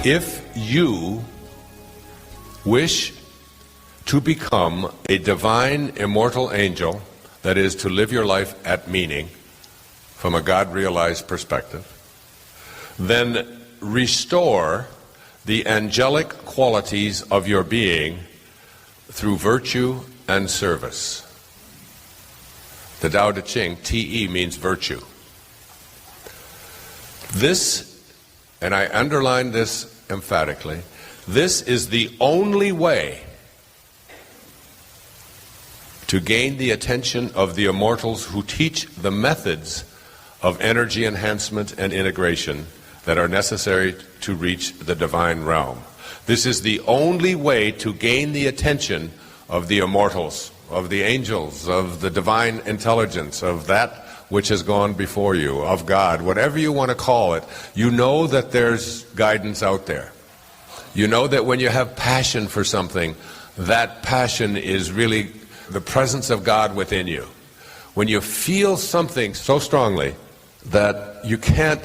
If you wish to become a divine immortal angel, that is, to live your life at meaning from a God-realized perspective, then restore the angelic qualities of your being through virtue and service. The Tao Te Ching, Te means virtue. This, and I underline this emphatically, this is the only way to gain the attention of the immortals who teach the methods of energy enhancement and integration that are necessary to reach the divine realm. This is the only way to gain the attention of the immortals, of the angels, of the divine intelligence, of that which has gone before you, of God, whatever you want to call it. You know that there's guidance out there. You know that when you have passion for something, that passion is really the presence of God within you. When you feel something so strongly that you can't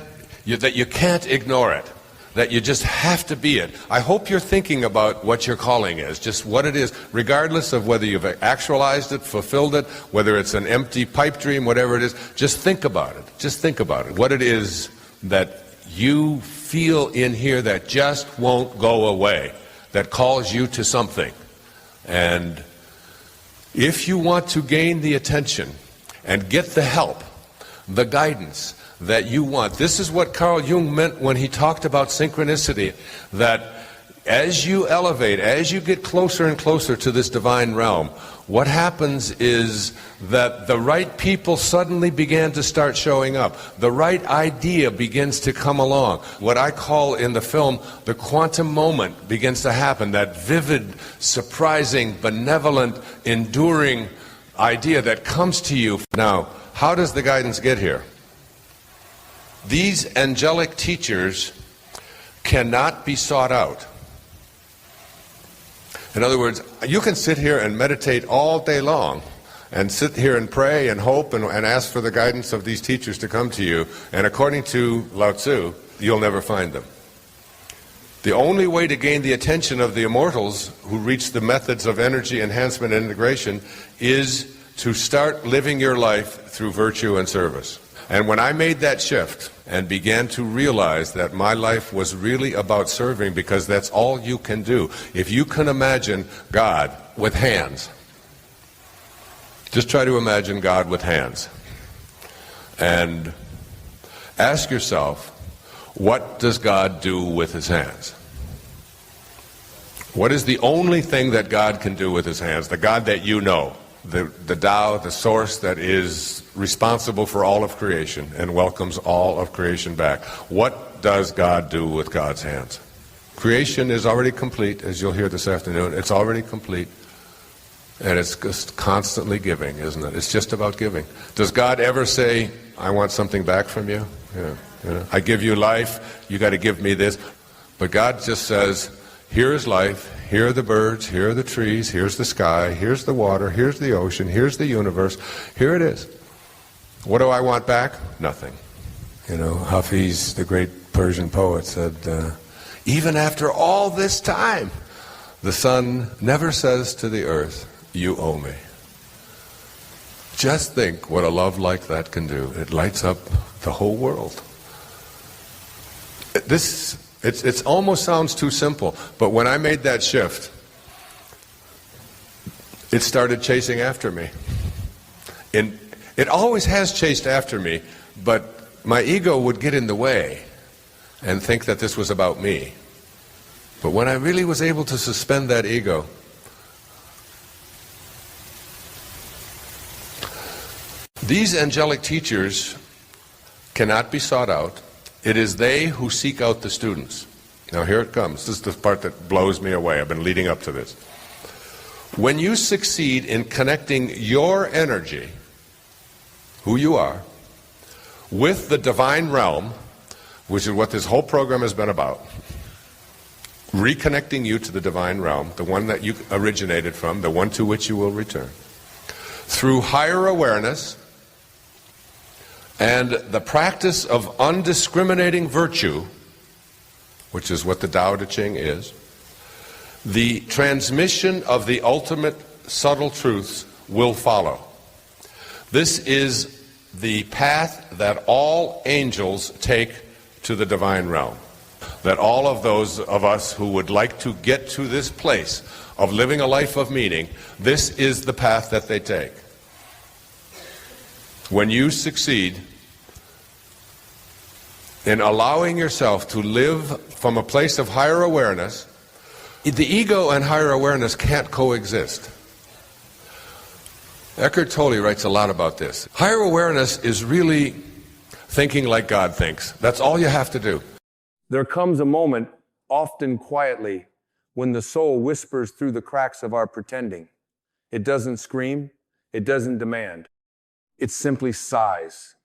ignore it, that you just have to be it. I hope you're thinking about what your calling is, just what it is, regardless of whether you've actualized it, fulfilled it, whether it's an empty pipe dream, whatever it is. Just think about it. Just think about it. What it is that you feel in here that just won't go away, that calls you to something. And if you want to gain the attention and get the help, the guidance that you want, this is what Carl Jung meant when he talked about synchronicity, that as you elevate, as you get closer and closer to this divine realm, what happens is that the right people suddenly began to start showing up. The right idea begins to come along. What I call in the film, the quantum moment begins to happen, that vivid, surprising, benevolent, enduring idea that comes to you. Now, how does the guidance get here? These angelic teachers cannot be sought out. In other words, you can sit here and meditate all day long and sit here and pray and hope and ask for the guidance of these teachers to come to you, and according to Lao Tzu, you'll never find them. The only way to gain the attention of the immortals who reach the methods of energy enhancement and integration is to start living your life through virtue and service. And when I made that shift and began to realize that my life was really about serving, because that's all you can do. If you can imagine God with hands, just try to imagine God with hands. And ask yourself, what does God do with his hands? What is the only thing that God can do with his hands? The God that you know. The Tao, the source that is responsible for all of creation and welcomes all of creation back. What does God do with God's hands? Creation is already complete, as you'll hear this afternoon. It's already complete, and it's just constantly giving, isn't it? It's just about giving. Does God ever say, I want something back from you? Yeah. I give you life, you got to give me this. But God just says, here is life. Here are the birds, here are the trees, here's the sky, here's the water, here's the ocean, here's the universe. Here it is. What do I want back? Nothing. You know, Hafiz, the great Persian poet, said, even after all this time, the sun never says to the earth, you owe me. Just think what a love like that can do. It lights up the whole world. It almost sounds too simple, but when I made that shift, it started chasing after me. It always has chased after me, but my ego would get in the way and think that this was about me. But when I really was able to suspend that ego, these angelic teachers cannot be sought out. It is they who seek out the students. Now here it comes. This is the part that blows me away. I've been leading up to this. When you succeed in connecting your energy, who you are, with the divine realm, which is what this whole program has been about, reconnecting you to the divine realm, the one that you originated from, the one to which you will return, through higher awareness and the practice of undiscriminating virtue, which is what the Tao Te Ching is, the transmission of the ultimate subtle truths will follow. This is the path that all angels take to the divine realm. That all of those of us who would like to get to this place of living a life of meaning, this is the path that they take. When you succeed in allowing yourself to live from a place of higher awareness, the ego and higher awareness can't coexist. Eckhart Tolle writes a lot about this. Higher awareness is really thinking like God thinks. That's all you have to do. There comes a moment, often quietly, when the soul whispers through the cracks of our pretending. It doesn't scream, it doesn't demand. It simply sighs,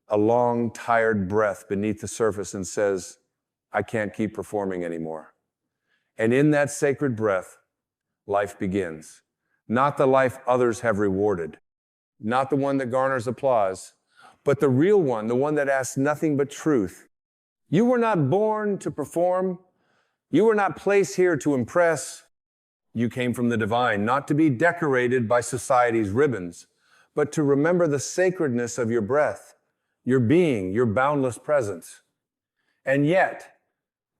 a long, tired breath beneath the surface, and says, I can't keep performing anymore. And in that sacred breath, life begins. Not the life others have rewarded, not the one that garners applause, but the real one, the one that asks nothing but truth. You were not born to perform. You were not placed here to impress. You came from the divine, not to be decorated by society's ribbons, but to remember the sacredness of your breath, your being, your boundless presence. And yet,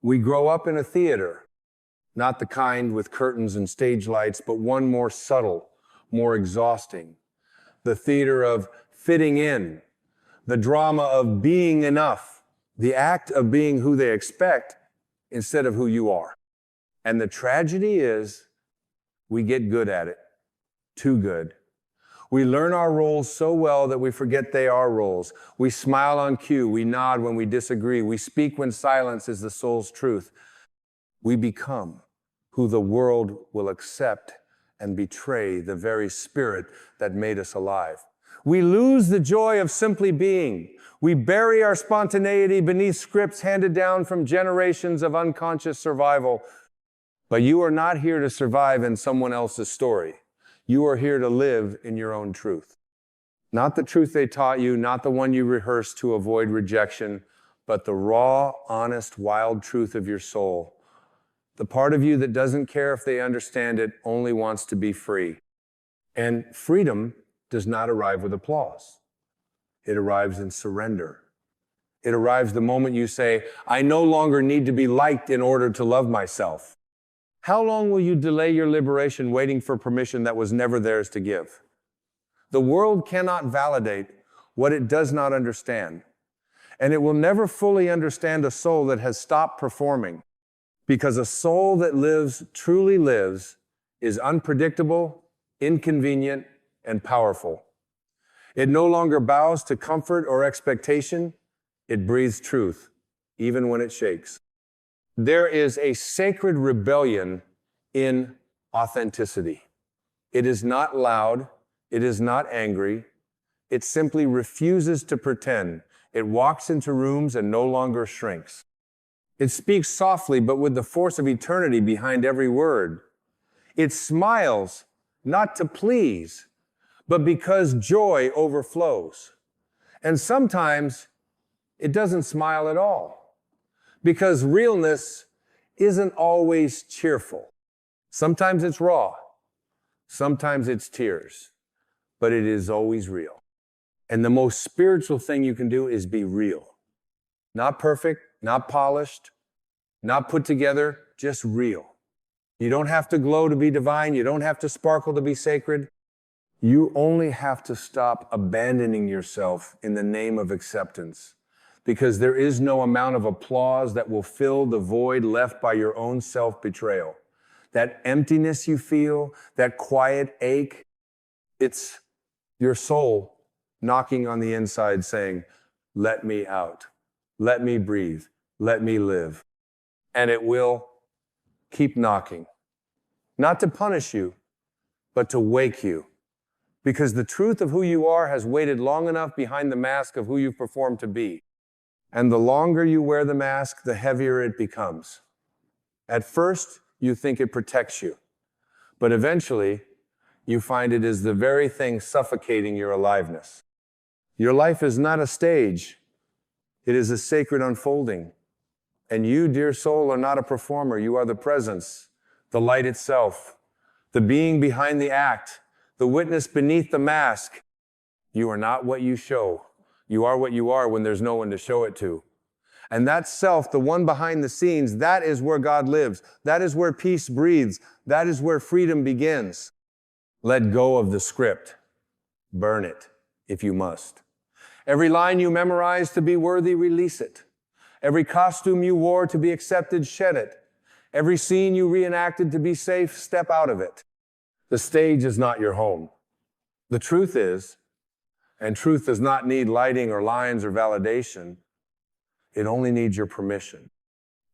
we grow up in a theater, not the kind with curtains and stage lights, but one more subtle, more exhausting. The theater of fitting in, the drama of being enough, the act of being who they expect instead of who you are. And the tragedy is, we get good at it, too good. We learn our roles so well that we forget they are roles. We smile on cue, we nod when we disagree, we speak when silence is the soul's truth. We become who the world will accept and betray the very spirit that made us alive. We lose the joy of simply being. We bury our spontaneity beneath scripts handed down from generations of unconscious survival. But you are not here to survive in someone else's story. You are here to live in your own truth. Not the truth they taught you, not the one you rehearsed to avoid rejection, but the raw, honest, wild truth of your soul. The part of you that doesn't care if they understand it, only wants to be free. And freedom does not arrive with applause. It arrives in surrender. It arrives the moment you say, I no longer need to be liked in order to love myself. How long will you delay your liberation waiting for permission that was never theirs to give? The world cannot validate what it does not understand. And it will never fully understand a soul that has stopped performing. Because a soul that lives, truly lives, is unpredictable, inconvenient, and powerful. It no longer bows to comfort or expectation. It breathes truth, even when it shakes. There is a sacred rebellion in authenticity. It is not loud. It is not angry. It simply refuses to pretend. It walks into rooms and no longer shrinks. It speaks softly, but with the force of eternity behind every word. It smiles, not to please, but because joy overflows. And sometimes it doesn't smile at all, because realness isn't always cheerful. Sometimes it's raw, sometimes it's tears, but it is always real. And the most spiritual thing you can do is be real. Not perfect, not polished, not put together, just real. You don't have to glow to be divine. You don't have to sparkle to be sacred. You only have to stop abandoning yourself in the name of acceptance, because there is no amount of applause that will fill the void left by your own self-betrayal. That emptiness you feel, that quiet ache, it's your soul knocking on the inside saying, let me out. Let me breathe. Let me live. And it will keep knocking. Not to punish you, but to wake you. Because the truth of who you are has waited long enough behind the mask of who you perform to be. And the longer you wear the mask, the heavier it becomes. At first, you think it protects you. But eventually, you find it is the very thing suffocating your aliveness. Your life is not a stage. It is a sacred unfolding. And you, dear soul, are not a performer. You are the presence, the light itself, the being behind the act, the witness beneath the mask. You are not what you show. You are what you are when there's no one to show it to. And that self, the one behind the scenes, that is where God lives. That is where peace breathes. That is where freedom begins. Let go of the script. Burn it, if you must. Every line you memorized to be worthy, release it. Every costume you wore to be accepted, shed it. Every scene you reenacted to be safe, step out of it. The stage is not your home. The truth is, and truth does not need lighting or lines or validation. It only needs your permission.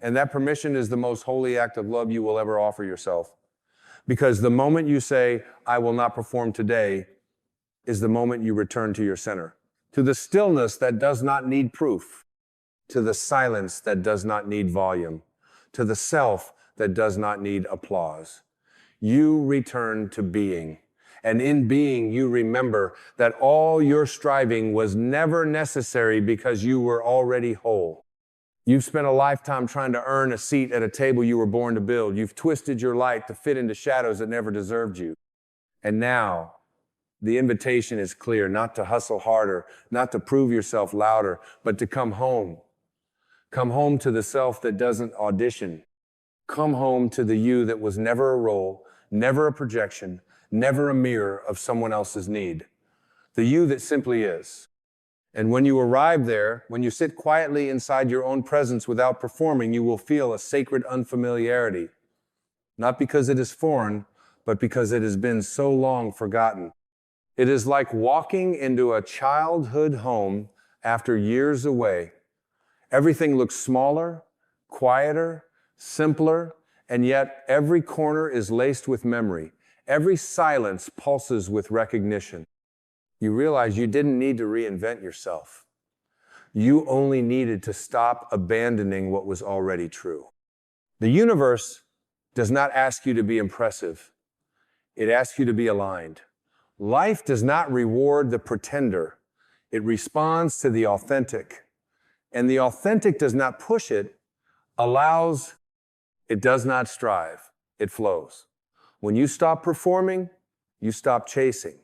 And that permission is the most holy act of love you will ever offer yourself. Because the moment you say, I will not perform today, is the moment you return to your center, to the stillness that does not need proof, to the silence that does not need volume, to the self that does not need applause. You return to being. And in being, you remember that all your striving was never necessary because you were already whole. You've spent a lifetime trying to earn a seat at a table you were born to build. You've twisted your light to fit into shadows that never deserved you. And now, the invitation is clear, not to hustle harder, not to prove yourself louder, but to come home. Come home to the self that doesn't audition. Come home to the you that was never a role, never a projection, never a mirror of someone else's need. The you that simply is. And when you arrive there, when you sit quietly inside your own presence without performing, you will feel a sacred unfamiliarity. Not because it is foreign, but because it has been so long forgotten. It is like walking into a childhood home after years away. Everything looks smaller, quieter, simpler, and yet every corner is laced with memory. Every silence pulses with recognition. You realize you didn't need to reinvent yourself. You only needed to stop abandoning what was already true. The universe does not ask you to be impressive. It asks you to be aligned. Life does not reward the pretender. It responds to the authentic. And the authentic does not push it, allows, it does not strive. It flows. When you stop performing, you stop chasing.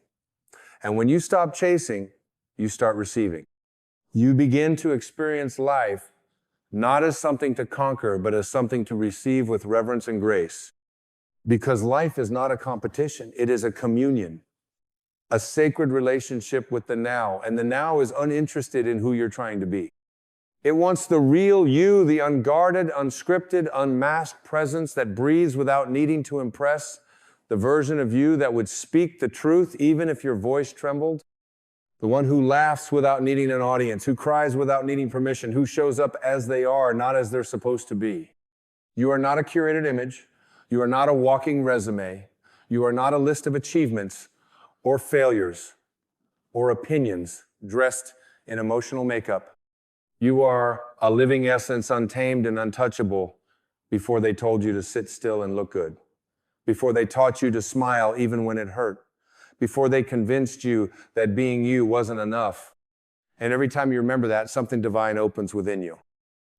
And when you stop chasing, you start receiving. You begin to experience life not as something to conquer, but as something to receive with reverence and grace. Because life is not a competition, it is a communion, a sacred relationship with the now. And the now is uninterested in who you're trying to be. It wants the real you, the unguarded, unscripted, unmasked presence that breathes without needing to impress, the version of you that would speak the truth even if your voice trembled, the one who laughs without needing an audience, who cries without needing permission, who shows up as they are, not as they're supposed to be. You are not a curated image. You are not a walking resume. You are not a list of achievements or failures or opinions dressed in emotional makeup. You are a living essence, untamed and untouchable, before they told you to sit still and look good, before they taught you to smile even when it hurt, before they convinced you that being you wasn't enough. And every time you remember that, something divine opens within you.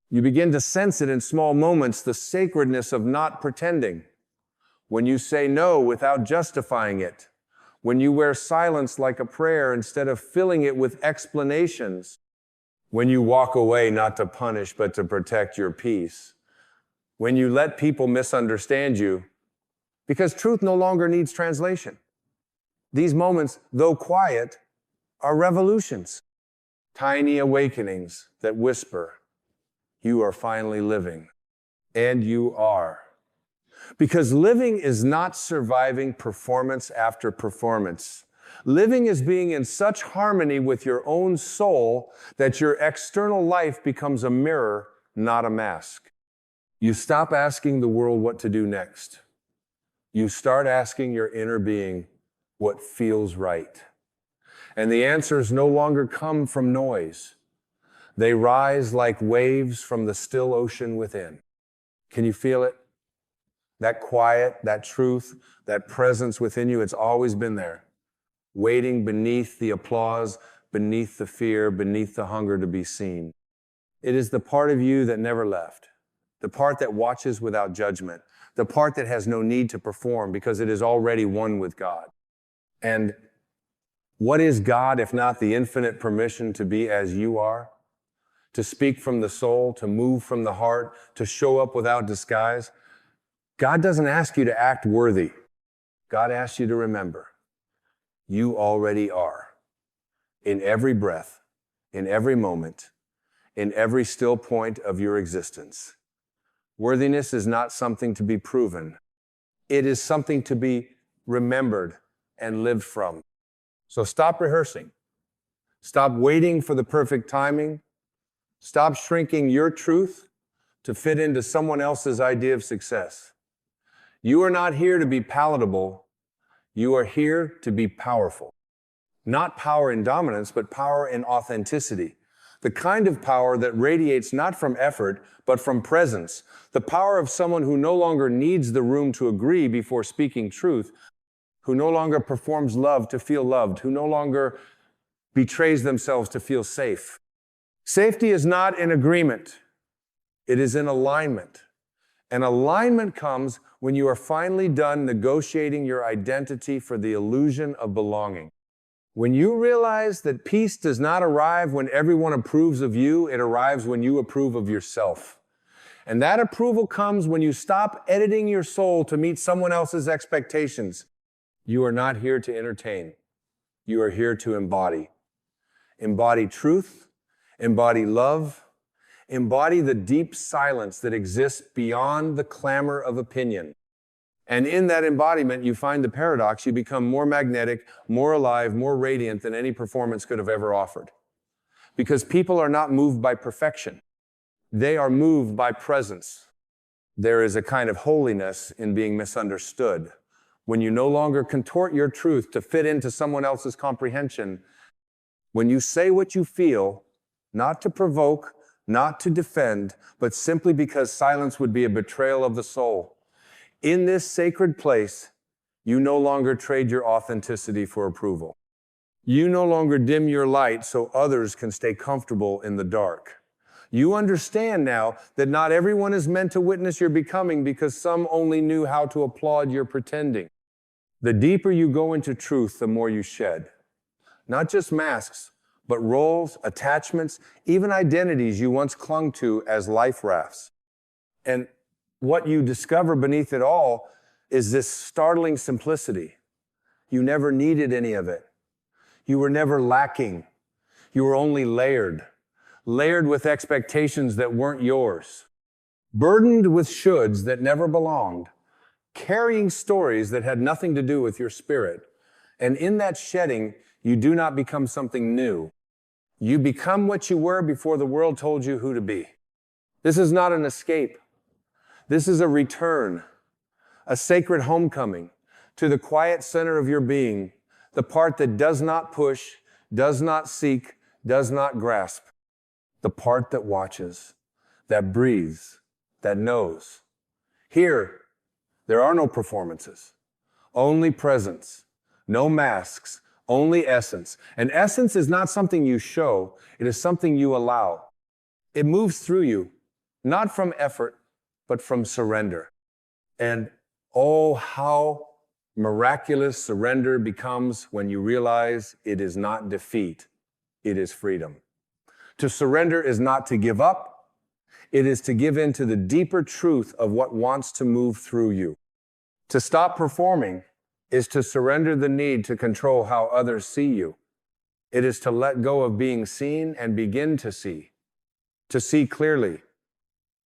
You begin to sense it in small moments, the sacredness of not pretending. When you say no without justifying it, when you wear silence like a prayer instead of filling it with explanations, when you walk away not to punish but to protect your peace, when you let people misunderstand you, because truth no longer needs translation. These moments, though quiet, are revolutions, tiny awakenings that whisper, you are finally living, and you are. Because living is not surviving performance after performance. Living is being in such harmony with your own soul that your external life becomes a mirror, not a mask. You stop asking the world what to do next. You start asking your inner being what feels right. And the answers no longer come from noise. They rise like waves from the still ocean within. Can you feel it? That quiet, that truth, that presence within you, it's always been there, waiting beneath the applause, beneath the fear, beneath the hunger to be seen. It is the part of you that never left. the part that watches without judgment, the part that has no need to perform because it is already one with God. And what is God if not the infinite permission to be as you are? To speak from the soul, to move from the heart, to show up without disguise? God doesn't ask you to act worthy. God asks you to remember, you already are. In every breath, in every moment, in every still point of your existence. Worthiness is not something to be proven. It is something to be remembered and lived from. So stop rehearsing. Stop waiting for the perfect timing. Stop shrinking your truth to fit into someone else's idea of success. You are not here to be palatable. You are here to be powerful. Not power in dominance, but power in authenticity. The kind of power that radiates not from effort, but from presence. The power of someone who no longer needs the room to agree before speaking truth, who no longer performs love to feel loved, who no longer betrays themselves to feel safe. Safety is not in agreement. It is in alignment. And alignment comes when you are finally done negotiating your identity for the illusion of belonging. When you realize that peace does not arrive when everyone approves of you, it arrives when you approve of yourself. And that approval comes when you stop editing your soul to meet someone else's expectations. You are not here to entertain. You are here to embody. Embody truth, embody love, embody the deep silence that exists beyond the clamor of opinion. And in that embodiment, you find the paradox. You become more magnetic, more alive, more radiant than any performance could have ever offered. Because people are not moved by perfection. They are moved by presence. There is a kind of holiness in being misunderstood. When you no longer contort your truth to fit into someone else's comprehension, when you say what you feel, not to provoke, not to defend, but simply because silence would be a betrayal of the soul. In this sacred place, you no longer trade your authenticity for approval. You no longer dim your light so others can stay comfortable in the dark. You understand now that not everyone is meant to witness your becoming because some only knew how to applaud your pretending. The deeper you go into truth, the more you shed. Not just masks, but roles, attachments, even identities you once clung to as life rafts. And what you discover beneath it all is this startling simplicity. You never needed any of it. You were never lacking. You were only layered with expectations that weren't yours, burdened with shoulds that never belonged, carrying stories that had nothing to do with your spirit. And in that shedding, you do not become something new. You become what you were before the world told you who to be. This is not an escape. This is a return, a sacred homecoming to the quiet center of your being, the part that does not push, does not seek, does not grasp, the part that watches, that breathes, that knows. Here, there are no performances, only presence, no masks, only essence. And essence is not something you show, it is something you allow. It moves through you, not from effort, but from surrender. And oh, how miraculous surrender becomes when you realize it is not defeat, it is freedom. To surrender is not to give up, it is to give in to the deeper truth of what wants to move through you. To stop performing is to surrender the need to control how others see you. It is to let go of being seen and begin to see clearly,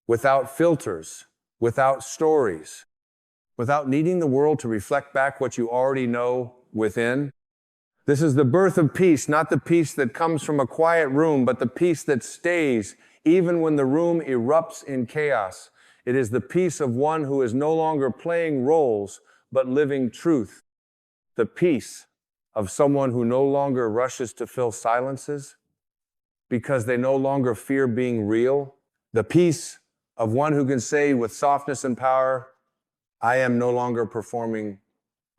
without filters, without stories, without needing the world to reflect back what you already know within. This is the birth of peace, not the peace that comes from a quiet room, but the peace that stays even when the room erupts in chaos. It is the peace of one who is no longer playing roles, but living truth. The peace of someone who no longer rushes to fill silences because they no longer fear being real. The peace of one who can say with softness and power, I am no longer performing,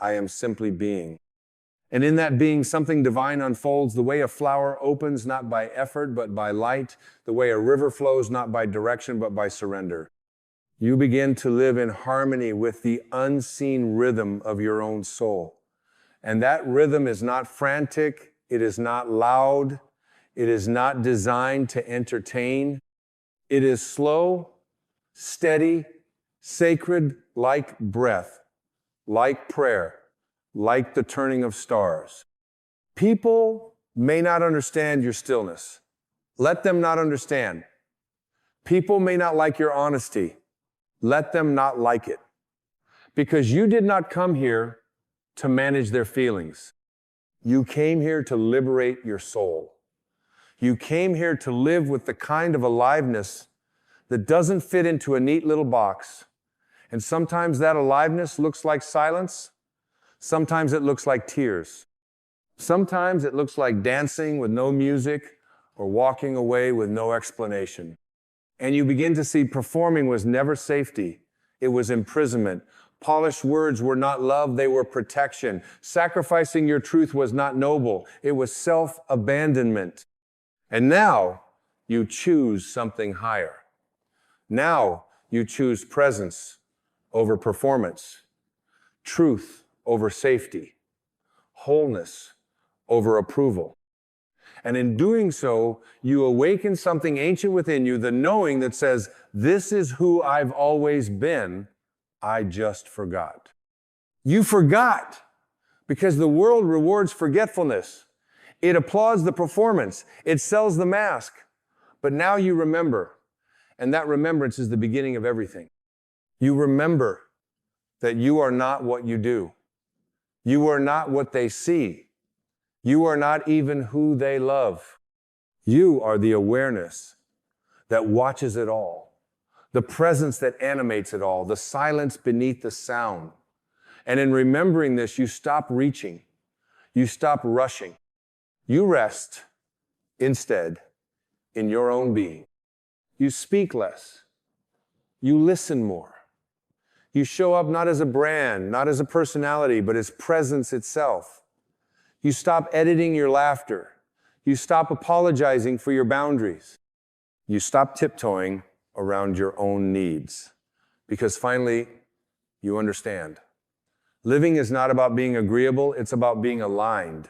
I am simply being. And in that being, something divine unfolds, the way a flower opens not by effort, but by light, the way a river flows not by direction, but by surrender. You begin to live in harmony with the unseen rhythm of your own soul. And that rhythm is not frantic, it is not loud, it is not designed to entertain. It is slow, steady, sacred, like breath, like prayer, like the turning of stars. People may not understand your stillness. Let them not understand. People may not like your honesty. Let them not like it. Because you did not come here to manage their feelings. You came here to liberate your soul. You came here to live with the kind of aliveness that doesn't fit into a neat little box. And sometimes that aliveness looks like silence. Sometimes it looks like tears. Sometimes it looks like dancing with no music or walking away with no explanation. And you begin to see performing was never safety. It was imprisonment. Polished words were not love, they were protection. Sacrificing your truth was not noble. It was self-abandonment. And now you choose something higher. Now you choose presence over performance, truth over safety, wholeness over approval. And in doing so, you awaken something ancient within you, the knowing that says, this is who I've always been, I just forgot. You forgot because the world rewards forgetfulness. It applauds the performance. It sells the mask. But now you remember, and that remembrance is the beginning of everything. You remember that you are not what you do. You are not what they see. You are not even who they love. You are the awareness that watches it all, the presence that animates it all, the silence beneath the sound. And in remembering this, you stop reaching. You stop rushing. You rest instead in your own being. You speak less. You listen more. You show up not as a brand, not as a personality, but as presence itself. You stop editing your laughter. You stop apologizing for your boundaries. You stop tiptoeing around your own needs. Because finally, you understand. Living is not about being agreeable, it's about being aligned.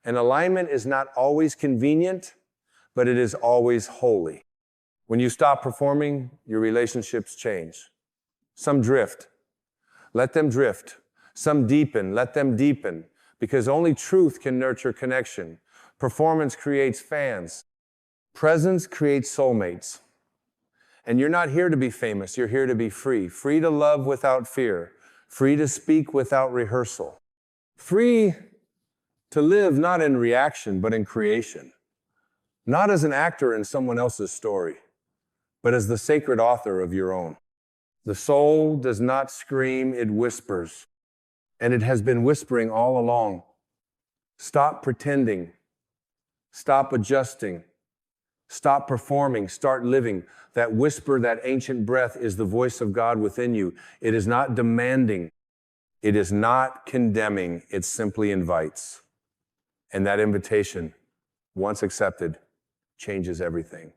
And alignment is not always convenient, but it is always holy. When you stop performing, your relationships change. Some drift. Let them drift. Some deepen. Let them deepen. Because only truth can nurture connection. Performance creates fans. Presence creates soulmates. And you're not here to be famous. You're here to be free. Free to love without fear. Free to speak without rehearsal. Free to live not in reaction, but in creation. Not as an actor in someone else's story, but as the sacred author of your own. The soul does not scream, it whispers. And it has been whispering all along. Stop pretending. Stop adjusting. Stop performing. Start living. That whisper, that ancient breath is the voice of God within you. It is not demanding. It is not condemning. It simply invites. And that invitation, once accepted, changes everything.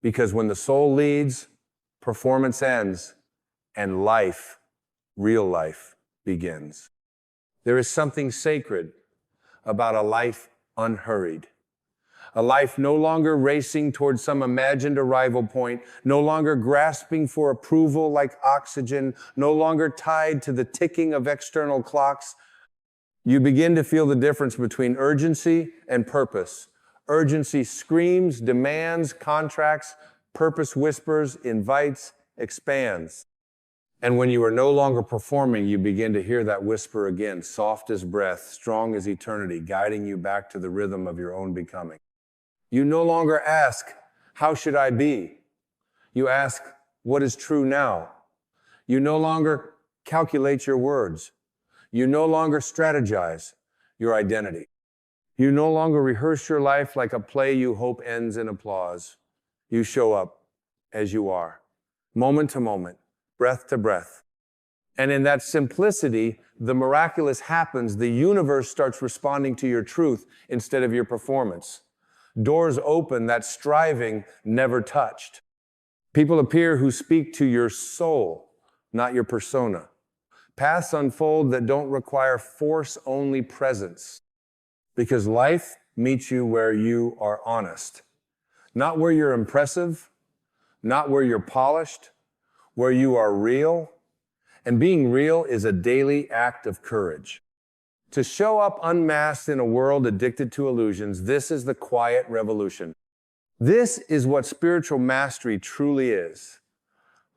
Because when the soul leads, performance ends, and life, real life, begins. There is something sacred about a life unhurried. A life no longer racing towards some imagined arrival point, no longer grasping for approval like oxygen, no longer tied to the ticking of external clocks. You begin to feel the difference between urgency and purpose. Urgency screams, demands, contracts. Purpose whispers, invites, expands. And when you are no longer performing, you begin to hear that whisper again, soft as breath, strong as eternity, guiding you back to the rhythm of your own becoming. You no longer ask, how should I be? You ask, what is true now? You no longer calculate your words. You no longer strategize your identity. You no longer rehearse your life like a play you hope ends in applause. You show up as you are, moment to moment, breath to breath. And in that simplicity, the miraculous happens. The universe starts responding to your truth instead of your performance. Doors open that striving never touched. People appear who speak to your soul, not your persona. Paths unfold that don't require force-only presence, because life meets you where you are honest. Not where you're impressive, not where you're polished, where you are real. And being real is a daily act of courage. To show up unmasked in a world addicted to illusions, this is the quiet revolution. This is what spiritual mastery truly is.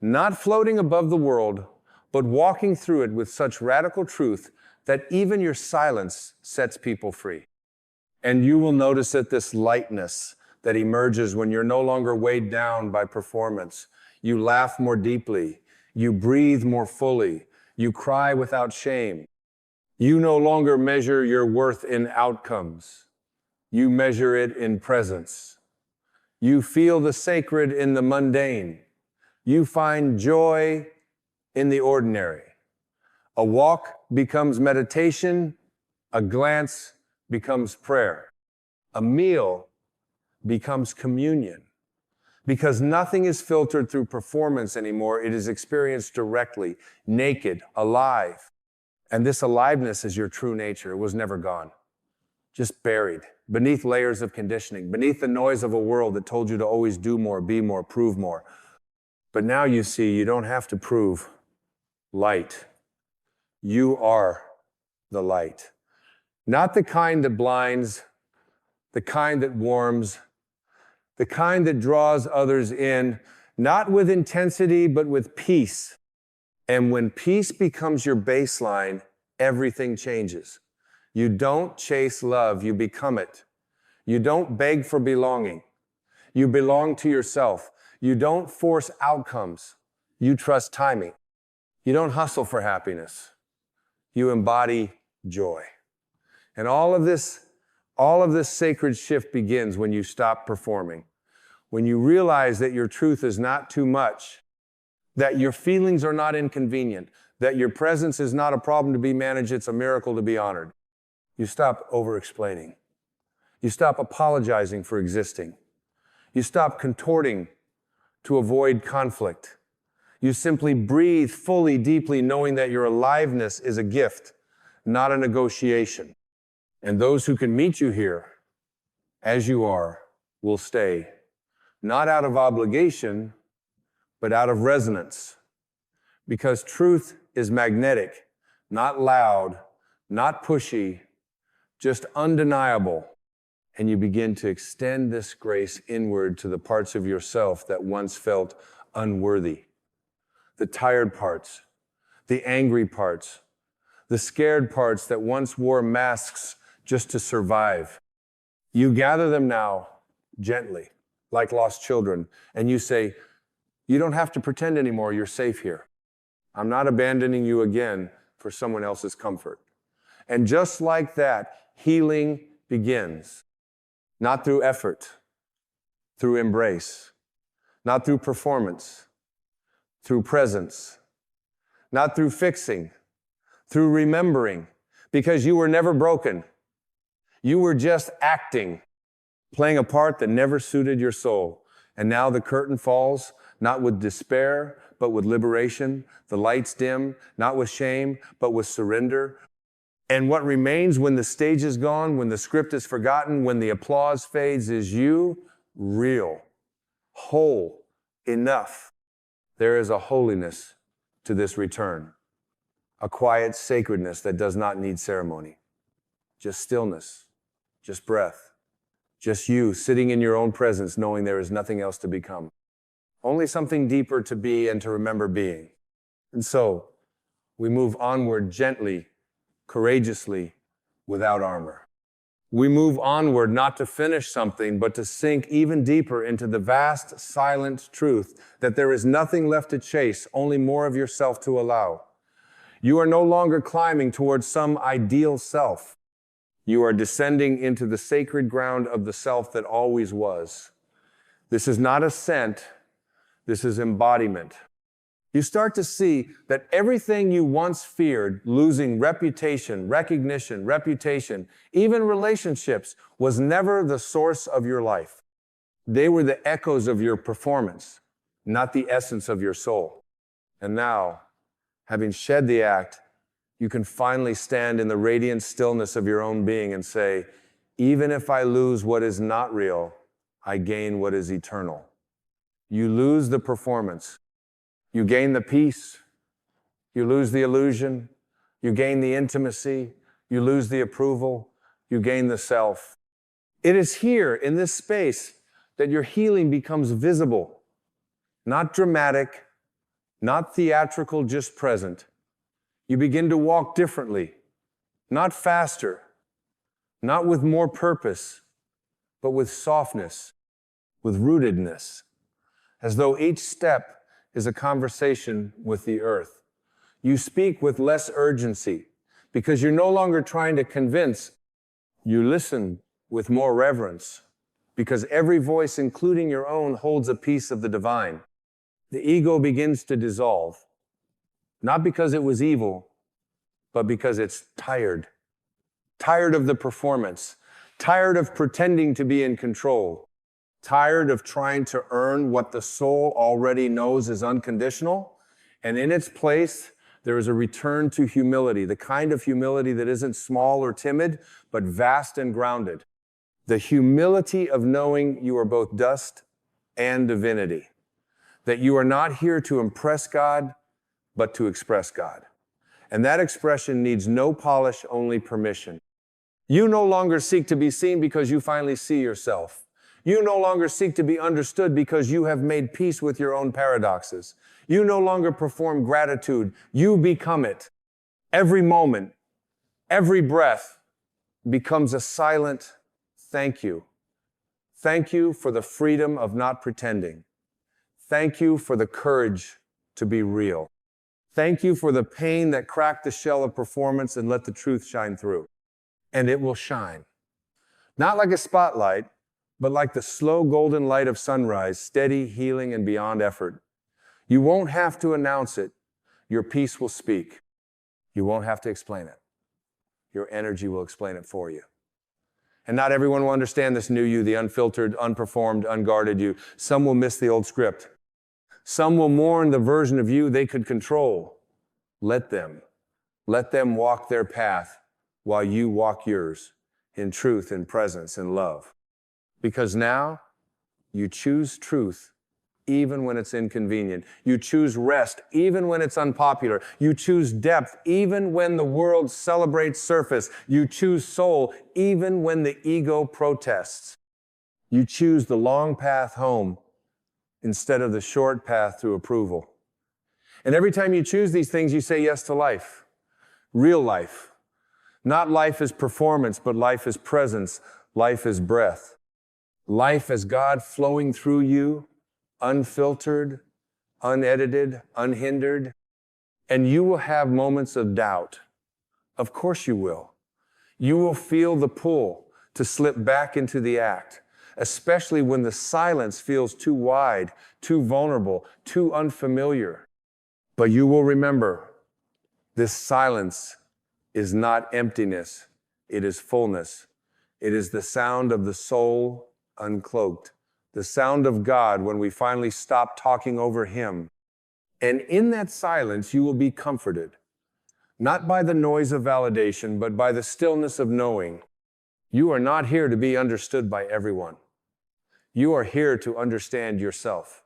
Not floating above the world, but walking through it with such radical truth that even your silence sets people free. And you will notice that this lightness that emerges when you're no longer weighed down by performance. You laugh more deeply. You breathe more fully. You cry without shame. You no longer measure your worth in outcomes. You measure it in presence. You feel the sacred in the mundane. You find joy in the ordinary. A walk becomes meditation. A glance becomes prayer. A meal becomes communion. Because nothing is filtered through performance anymore. It is experienced directly, naked, alive. And this aliveness is your true nature. It was never gone. Just buried beneath layers of conditioning, beneath the noise of a world that told you to always do more, be more, prove more. But now you see you don't have to prove light. You are the light. Not the kind that blinds, the kind that warms, the kind that draws others in, not with intensity, but with peace. And when peace becomes your baseline, everything changes. You don't chase love, you become it. You don't beg for belonging. You belong to yourself. You don't force outcomes. You trust timing. You don't hustle for happiness. You embody joy. And all of this sacred shift begins when you stop performing. When you realize that your truth is not too much, that your feelings are not inconvenient, that your presence is not a problem to be managed, it's a miracle to be honored. You stop over-explaining. You stop apologizing for existing. You stop contorting to avoid conflict. You simply breathe fully, deeply, knowing that your aliveness is a gift, not a negotiation. And those who can meet you here, as you are, will stay, not out of obligation, but out of resonance. Because truth is magnetic, not loud, not pushy, just undeniable. And you begin to extend this grace inward to the parts of yourself that once felt unworthy. The tired parts, the angry parts, the scared parts that once wore masks just to survive. You gather them now gently, like lost children, and you say, you don't have to pretend anymore, you're safe here. I'm not abandoning you again for someone else's comfort. And just like that, healing begins. Not through effort, through embrace. Not through performance, through presence. Not through fixing, through remembering. Because you were never broken. You were just acting, playing a part that never suited your soul. And now the curtain falls, not with despair, but with liberation. The lights dim, not with shame, but with surrender. And what remains when the stage is gone, when the script is forgotten, when the applause fades, is you, real, whole, enough. There is a holiness to this return, a quiet sacredness that does not need ceremony, just stillness, just breath, just you sitting in your own presence, knowing there is nothing else to become, only something deeper to be and to remember being. And so we move onward gently, courageously, without armor. We move onward not to finish something, but to sink even deeper into the vast, silent truth that there is nothing left to chase, only more of yourself to allow. You are no longer climbing towards some ideal self. You are descending into the sacred ground of the self that always was. This is not ascent, this is embodiment. You start to see that everything you once feared, losing reputation, recognition, even relationships, was never the source of your life. They were the echoes of your performance, not the essence of your soul. And now, having shed the act, you can finally stand in the radiant stillness of your own being and say, even if I lose what is not real, I gain what is eternal. You lose the performance. You gain the peace. You lose the illusion. You gain the intimacy. You lose the approval. You gain the self. It is here, in this space, that your healing becomes visible. Not dramatic, not theatrical, just present. You begin to walk differently, not faster, not with more purpose, but with softness, with rootedness, as though each step is a conversation with the earth. You speak with less urgency because you're no longer trying to convince. You listen with more reverence because every voice, including your own, holds a piece of the divine. The ego begins to dissolve, not because it was evil, but because it's tired. Tired of the performance, tired of pretending to be in control, tired of trying to earn what the soul already knows is unconditional, and in its place, there is a return to humility, the kind of humility that isn't small or timid, but vast and grounded. The humility of knowing you are both dust and divinity, that you are not here to impress God, but to express God. And that expression needs no polish, only permission. You no longer seek to be seen because you finally see yourself. You no longer seek to be understood because you have made peace with your own paradoxes. You no longer perform gratitude. You become it. Every moment, every breath becomes a silent thank you. Thank you for the freedom of not pretending. Thank you for the courage to be real. Thank you for the pain that cracked the shell of performance and let the truth shine through. And it will shine. Not like a spotlight, but like the slow golden light of sunrise, steady, healing, and beyond effort. You won't have to announce it. Your peace will speak. You won't have to explain it. Your energy will explain it for you. And not everyone will understand this new you, the unfiltered, unperformed, unguarded you. Some will miss the old script. Some will mourn the version of you they could control. Let them. Let them walk their path while you walk yours in truth, in presence, in love. Because now you choose truth even when it's inconvenient. You choose rest even when it's unpopular. You choose depth even when the world celebrates surface. You choose soul even when the ego protests. You choose the long path home instead of the short path to approval. And every time you choose these things, you say yes to life. Real life. Not life as performance, but life as presence. Life as breath. Life as God flowing through you, unfiltered, unedited, unhindered. And you will have moments of doubt. Of course you will. You will feel the pull to slip back into the act, especially when the silence feels too wide, too vulnerable, too unfamiliar. But you will remember, this silence is not emptiness, it is fullness. It is the sound of the soul uncloaked, the sound of God when we finally stop talking over Him. And in that silence, you will be comforted, not by the noise of validation, but by the stillness of knowing. You are not here to be understood by everyone. You are here to understand yourself.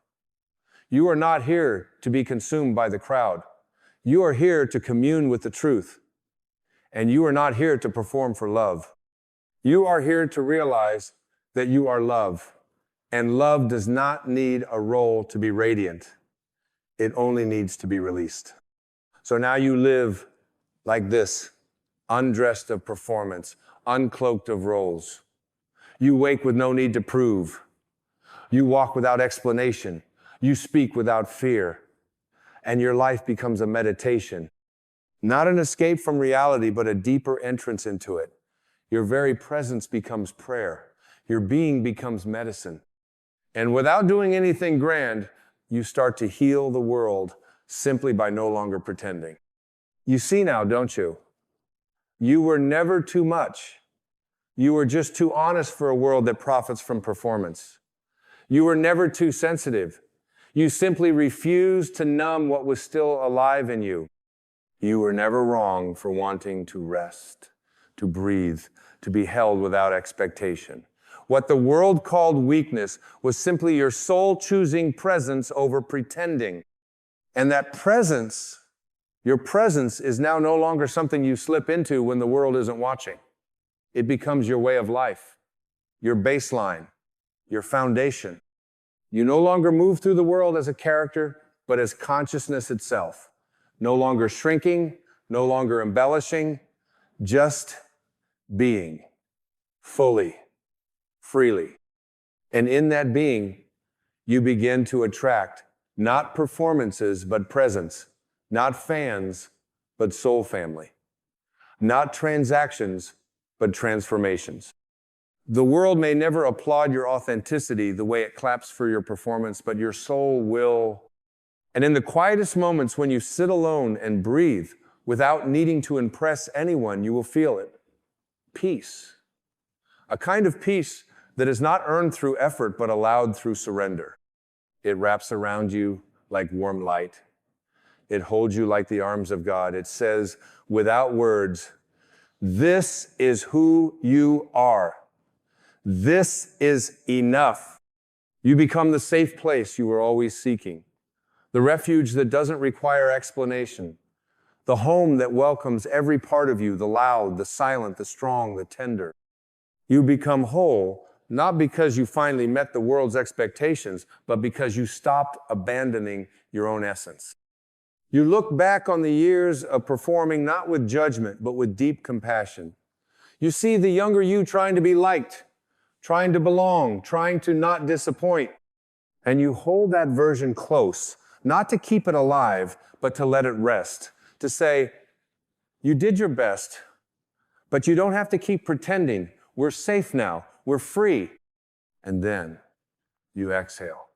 You are not here to be consumed by the crowd. You are here to commune with the truth. And you are not here to perform for love. You are here to realize that you are love. And love does not need a role to be radiant. It only needs to be released. So now you live like this, undressed of performance, uncloaked of roles. You wake with no need to prove. You walk without explanation. You speak without fear. And your life becomes a meditation. Not an escape from reality, but a deeper entrance into it. Your very presence becomes prayer. Your being becomes medicine. And without doing anything grand, you start to heal the world simply by no longer pretending. You see now, don't you? You were never too much. You were just too honest for a world that profits from performance. You were never too sensitive. You simply refused to numb what was still alive in you. You were never wrong for wanting to rest, to breathe, to be held without expectation. What the world called weakness was simply your soul choosing presence over pretending. And that presence, your presence, is now no longer something you slip into when the world isn't watching. It becomes your way of life, your baseline, your foundation. You no longer move through the world as a character, but as consciousness itself. No longer shrinking, no longer embellishing, just being, fully, freely. And in that being, you begin to attract not performances, but presence, not fans, but soul family, not transactions, but transformations. The world may never applaud your authenticity the way it claps for your performance, but your soul will. And in the quietest moments when you sit alone and breathe without needing to impress anyone, you will feel it. Peace. A kind of peace that is not earned through effort, but allowed through surrender. It wraps around you like warm light. It holds you like the arms of God. It says, without words, this is who you are. This is enough. You become the safe place you were always seeking, the refuge that doesn't require explanation, the home that welcomes every part of you, the loud, the silent, the strong, the tender. You become whole, not because you finally met the world's expectations, but because you stopped abandoning your own essence. You look back on the years of performing not with judgment, but with deep compassion. You see the younger you trying to be liked, trying to belong, trying to not disappoint. And you hold that version close, not to keep it alive, but to let it rest. To say, you did your best, but you don't have to keep pretending. We're safe now. We're free. And then you exhale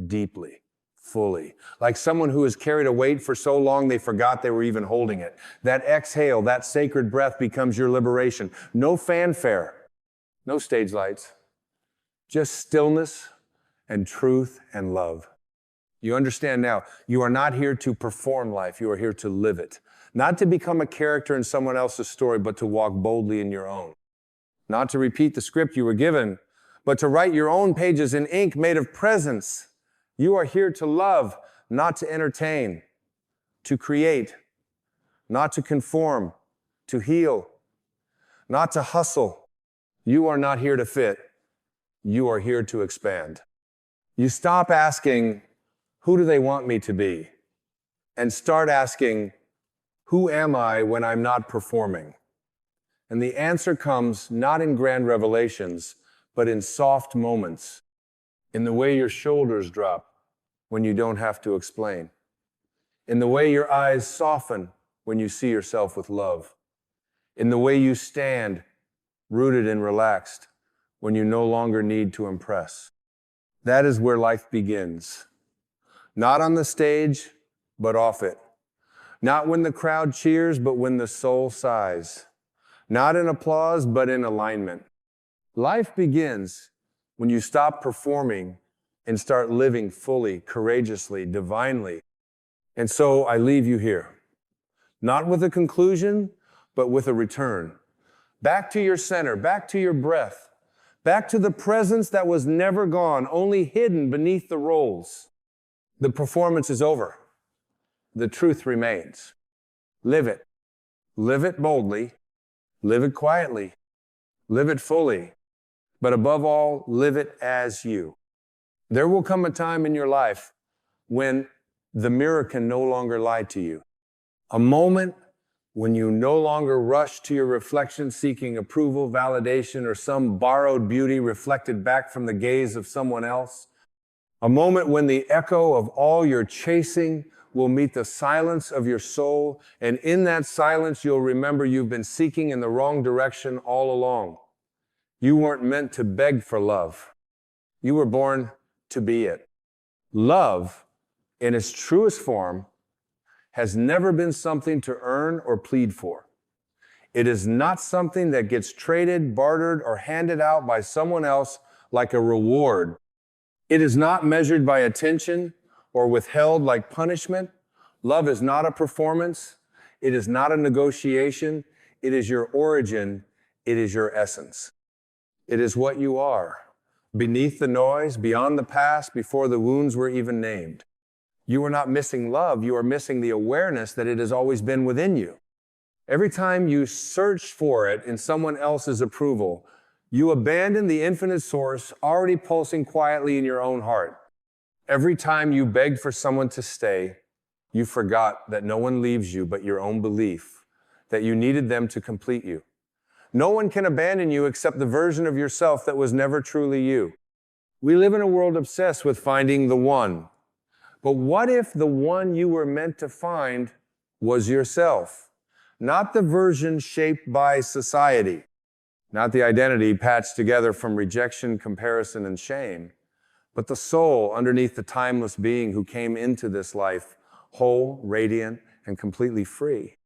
deeply, fully, like someone who has carried a weight for so long they forgot they were even holding it. That exhale, that sacred breath becomes your liberation. No fanfare, no stage lights, just stillness and truth and love. You understand now, you are not here to perform life, you are here to live it. Not to become a character in someone else's story, but to walk boldly in your own. Not to repeat the script you were given, but to write your own pages in ink made of presence. You are here to love, not to entertain, to create, not to conform, to heal, not to hustle. You are not here to fit. You are here to expand. You stop asking, who do they want me to be? And start asking, who am I when I'm not performing? And the answer comes not in grand revelations, but in soft moments, in the way your shoulders drop when you don't have to explain, in the way your eyes soften when you see yourself with love, in the way you stand rooted and relaxed when you no longer need to impress. That is where life begins. Not on the stage, but off it. Not when the crowd cheers, but when the soul sighs. Not in applause, but in alignment. Life begins when you stop performing and start living fully, courageously, divinely. And so I leave you here, not with a conclusion, but with a return. Back to your center, back to your breath, back to the presence that was never gone, only hidden beneath the roles. The performance is over. The truth remains. Live it. Live it boldly. Live it quietly. Live it fully. But above all, live it as you. There will come a time in your life when the mirror can no longer lie to you. A moment when you no longer rush to your reflection seeking approval, validation, or some borrowed beauty reflected back from the gaze of someone else. A moment when the echo of all your chasing will meet the silence of your soul, and in that silence you'll remember you've been seeking in the wrong direction all along. You weren't meant to beg for love. You were born to be it. Love, in its truest form, has never been something to earn or plead for. It is not something that gets traded, bartered, or handed out by someone else like a reward. It is not measured by attention or withheld like punishment. Love is not a performance. It is not a negotiation. It is your origin. It is your essence. It is what you are, beneath the noise, beyond the past, before the wounds were even named. You are not missing love. You are missing the awareness that it has always been within you. Every time you search for it in someone else's approval, you abandon the infinite source already pulsing quietly in your own heart. Every time you begged for someone to stay, you forgot that no one leaves you but your own belief, that you needed them to complete you. No one can abandon you except the version of yourself that was never truly you. We live in a world obsessed with finding the one. But what if the one you were meant to find was yourself? Not the version shaped by society, not the identity patched together from rejection, comparison, and shame, but the soul underneath the timeless being who came into this life whole, radiant, and completely free.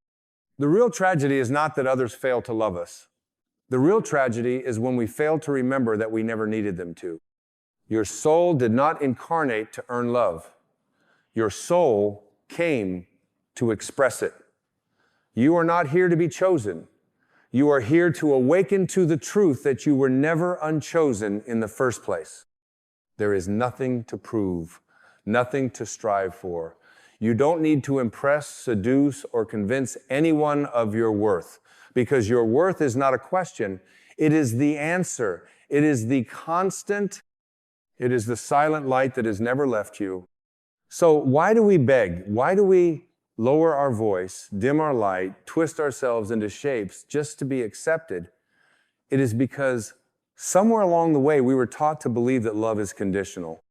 The real tragedy is not that others fail to love us. The real tragedy is when we fail to remember that we never needed them to. Your soul did not incarnate to earn love. Your soul came to express it. You are not here to be chosen. You are here to awaken to the truth that you were never unchosen in the first place. There is nothing to prove, nothing to strive for. You don't need to impress, seduce, or convince anyone of your worth, because your worth is not a question. It is the answer. It is the constant. It is the silent light that has never left you. So why do we beg? Why do we lower our voice, dim our light, twist ourselves into shapes just to be accepted? It is because somewhere along the way we were taught to believe that love is conditional,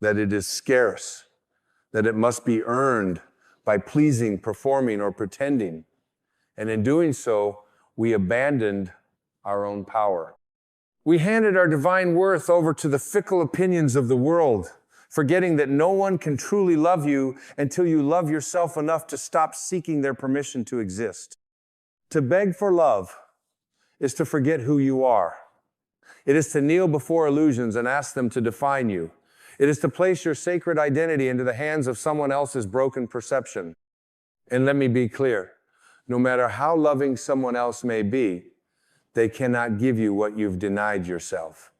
that it is scarce, that it must be earned by pleasing, performing, or pretending. And in doing so, we abandoned our own power. We handed our divine worth over to the fickle opinions of the world, forgetting that no one can truly love you until you love yourself enough to stop seeking their permission to exist. To beg for love is to forget who you are. It is to kneel before illusions and ask them to define you. It is to place your sacred identity into the hands of someone else's broken perception. And let me be clear, no matter how loving someone else may be, they cannot give you what you've denied yourself.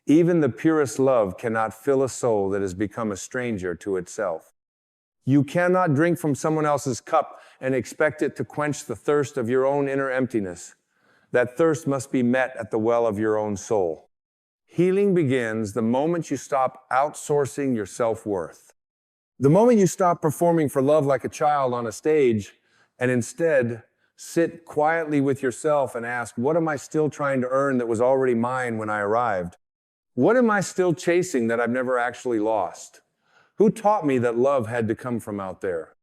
Even the purest love cannot fill a soul that has become a stranger to itself. You cannot drink from someone else's cup and expect it to quench the thirst of your own inner emptiness. That thirst must be met at the well of your own soul. Healing begins the moment you stop outsourcing your self-worth. The moment you stop performing for love like a child on a stage and instead sit quietly with yourself and ask, what am I still trying to earn that was already mine when I arrived? What am I still chasing that I've never actually lost? Who taught me that love had to come from out there?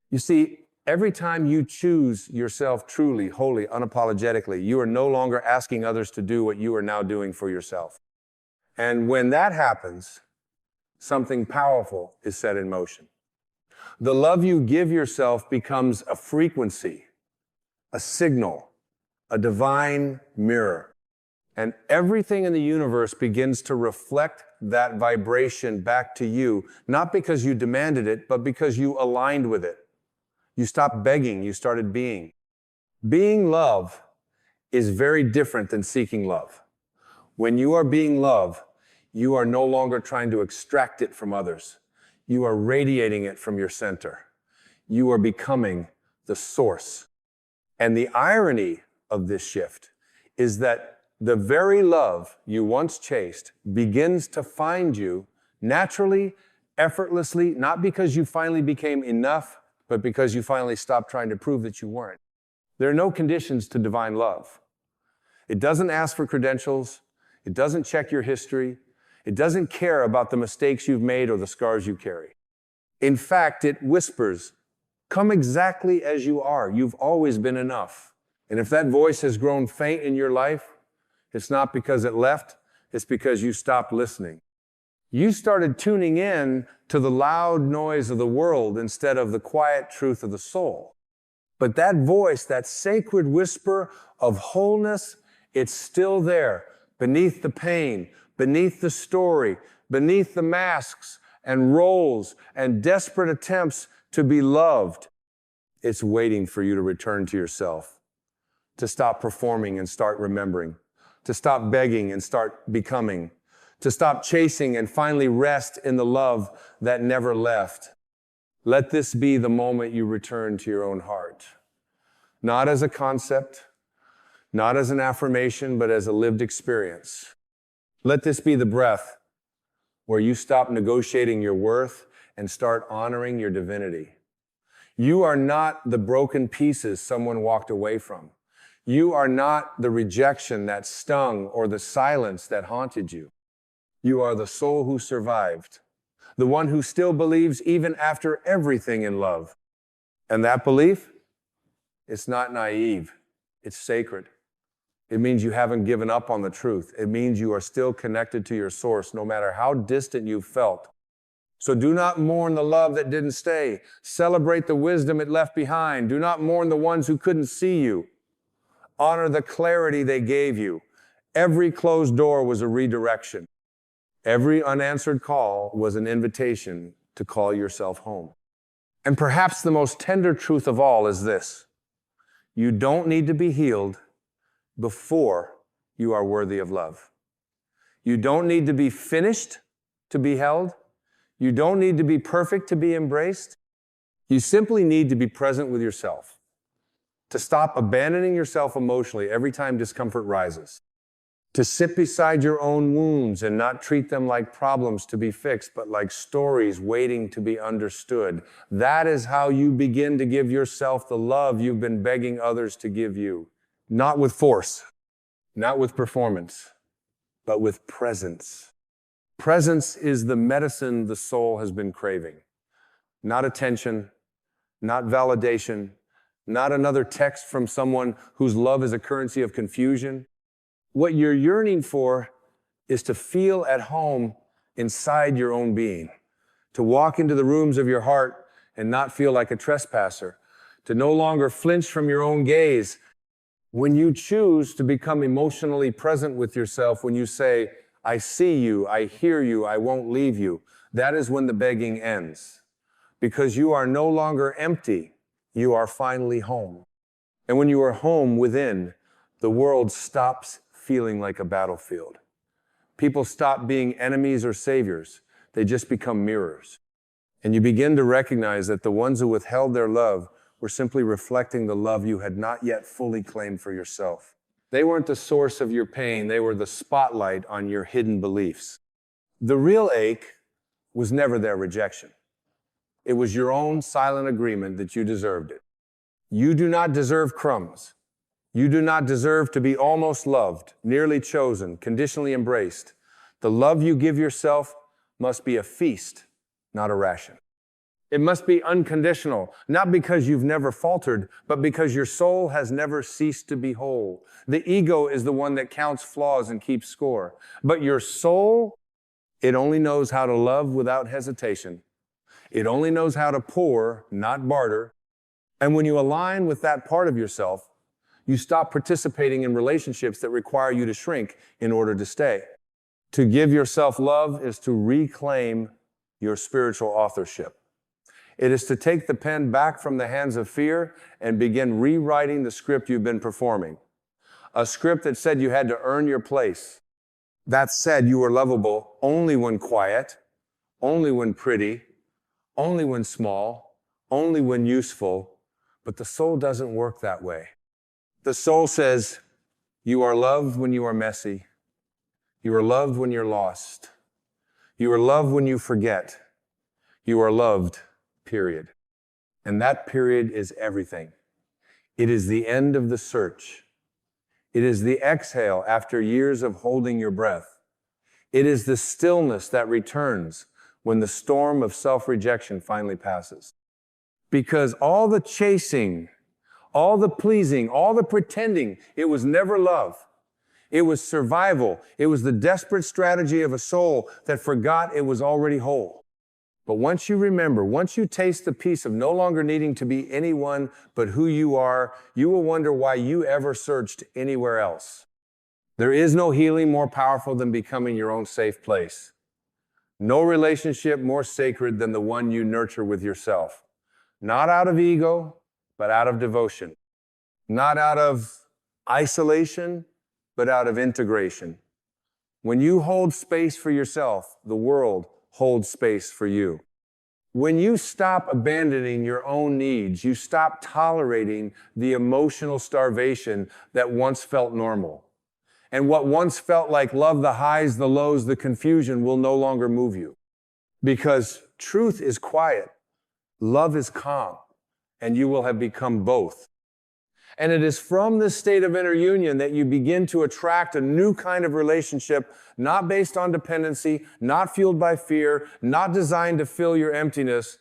You see, every time you choose yourself truly, wholly, unapologetically, you are no longer asking others to do what you are now doing for yourself. And when that happens, something powerful is set in motion. The love you give yourself becomes a frequency, a signal, a divine mirror. And everything in the universe begins to reflect that vibration back to you, not because you demanded it, but because you aligned with it. You stopped begging, you started being. Being love is very different than seeking love. When you are being love, you are no longer trying to extract it from others. You are radiating it from your center. You are becoming the source. And the irony of this shift is that the very love you once chased begins to find you naturally, effortlessly, not because you finally became enough, but because you finally stopped trying to prove that you weren't. There are no conditions to divine love. It doesn't ask for credentials. It doesn't check your history. It doesn't care about the mistakes you've made or the scars you carry. In fact, it whispers, come exactly as you are. You've always been enough. And if that voice has grown faint in your life, it's not because it left, it's because you stopped listening. You started tuning in to the loud noise of the world instead of the quiet truth of the soul. But that voice, that sacred whisper of wholeness, it's still there, beneath the pain, beneath the story, beneath the masks, and roles and desperate attempts to be loved. It's waiting for you to return to yourself, to stop performing and start remembering, to stop begging and start becoming, to stop chasing and finally rest in the love that never left. Let this be the moment you return to your own heart. Not as a concept, not as an affirmation, but as a lived experience. Let this be the breath where you stop negotiating your worth and start honoring your divinity. You are not the broken pieces someone walked away from. You are not the rejection that stung or the silence that haunted you. You are the soul who survived, the one who still believes even after everything in love. And that belief, it's not naive, it's sacred. It means you haven't given up on the truth. It means you are still connected to your source, no matter how distant you've felt. So do not mourn the love that didn't stay. Celebrate the wisdom it left behind. Do not mourn the ones who couldn't see you. Honor the clarity they gave you. Every closed door was a redirection. Every unanswered call was an invitation to call yourself home. And perhaps the most tender truth of all is this: you don't need to be healed before you are worthy of love. You don't need to be finished to be held. You don't need to be perfect to be embraced. You simply need to be present with yourself, to stop abandoning yourself emotionally every time discomfort rises, to sit beside your own wounds and not treat them like problems to be fixed, but like stories waiting to be understood. That is how you begin to give yourself the love you've been begging others to give you. Not with force, not with performance, but with presence. Presence is the medicine the soul has been craving. Not attention, not validation, not another text from someone whose love is a currency of confusion. What you're yearning for is to feel at home inside your own being, to walk into the rooms of your heart and not feel like a trespasser, to no longer flinch from your own gaze. When you choose to become emotionally present with yourself, when you say, I see you, I hear you, I won't leave you, that is when the begging ends. Because you are no longer empty, you are finally home. And when you are home within, the world stops feeling like a battlefield. People stop being enemies or saviors. They just become mirrors. And you begin to recognize that the ones who withheld their love were simply reflecting the love you had not yet fully claimed for yourself. They weren't the source of your pain. They were the spotlight on your hidden beliefs. The real ache was never their rejection. It was your own silent agreement that you deserved it. You do not deserve crumbs. You do not deserve to be almost loved, nearly chosen, conditionally embraced. The love you give yourself must be a feast, not a ration. It must be unconditional, not because you've never faltered, but because your soul has never ceased to be whole. The ego is the one that counts flaws and keeps score. But your soul, it only knows how to love without hesitation. It only knows how to pour, not barter. And when you align with that part of yourself, you stop participating in relationships that require you to shrink in order to stay. To give yourself love is to reclaim your spiritual authorship. It is to take the pen back from the hands of fear and begin rewriting the script you've been performing. A script that said you had to earn your place. That said you were lovable only when quiet, only when pretty, only when small, only when useful. But the soul doesn't work that way. The soul says, you are loved when you are messy. You are loved when you're lost. You are loved when you forget. You are loved, period. And that period is everything. It is the end of the search. It is the exhale after years of holding your breath. It is the stillness that returns when the storm of self-rejection finally passes. Because all the chasing, all the pleasing, all the pretending, it was never love. It was survival. It was the desperate strategy of a soul that forgot it was already whole. But once you remember, once you taste the peace of no longer needing to be anyone but who you are, you will wonder why you ever searched anywhere else. There is no healing more powerful than becoming your own safe place. No relationship more sacred than the one you nurture with yourself. Not out of ego, but out of devotion. Not out of isolation, but out of integration. When you hold space for yourself, the world holds space for you. When you stop abandoning your own needs, you stop tolerating the emotional starvation that once felt normal. And what once felt like love, the highs, the lows, the confusion will no longer move you. Because truth is quiet, love is calm, and you will have become both. And it is from this state of inner union that you begin to attract a new kind of relationship, not based on dependency, not fueled by fear, not designed to fill your emptiness,